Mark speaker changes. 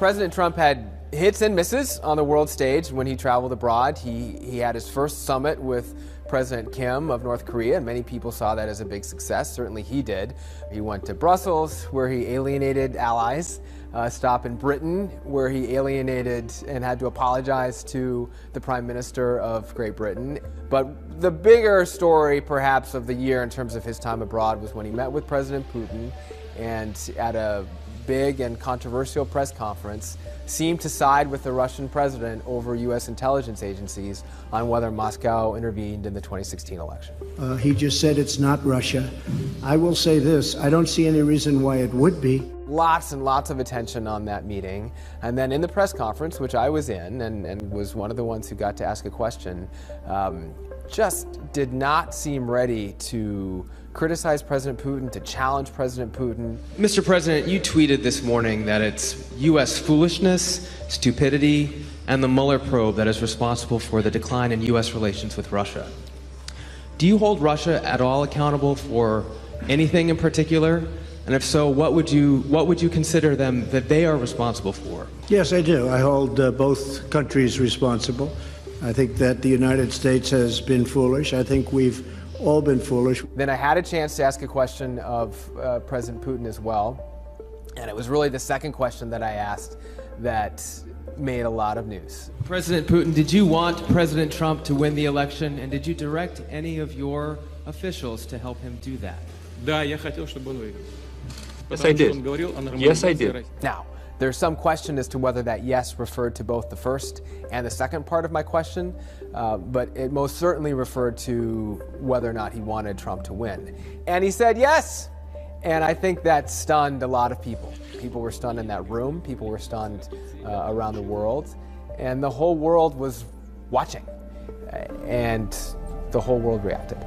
Speaker 1: President Trump had hits and misses on the world stage when he traveled abroad. He had his first summit with President Kim of North Korea, and many people saw that as a big success. Certainly he did. He went to Brussels, where he alienated allies, stop in Britain, where he alienated and had to apologize to the Prime Minister of Great Britain. But the bigger story, perhaps, of the year in terms of his time abroad was when he met with President Putin and at a big and controversial press conference seemed to side with the Russian president over U.S. intelligence agencies on whether Moscow intervened in the 2016 election.
Speaker 2: He just said it's not Russia. I will say this, I don't see any reason why it would be.
Speaker 1: Lots and lots of attention on that meeting. And then in the press conference, which I was in and was one of the ones who got to ask a question, just did not seem ready to criticize President Putin, to challenge President Putin. Mr. President, you tweeted this morning that it's U.S. foolishness, stupidity, and the Mueller probe that is responsible for the decline in U.S. relations with Russia. Do you hold Russia at all accountable for anything in particular? And if so, what would you consider them that they are responsible for?
Speaker 2: Yes, I do. I hold both countries responsible. I think that the United States has been foolish. I think we've all been foolish.
Speaker 1: Then I had a chance to ask a question of President Putin as well. And it was really the second question that I asked that made a lot of news. President Putin, did you want President Trump to win the election? And did you direct any of your officials to help him do that?
Speaker 3: Yes, I did. Yes, I did.
Speaker 1: Now, there's some question as to whether that yes referred to both the first and the second part of my question, but it most certainly referred to whether or not he wanted Trump to win. And he said yes. And I think that stunned a lot of people. People were stunned in that room. People were stunned around the world. And the whole world was watching. And the whole world reacted.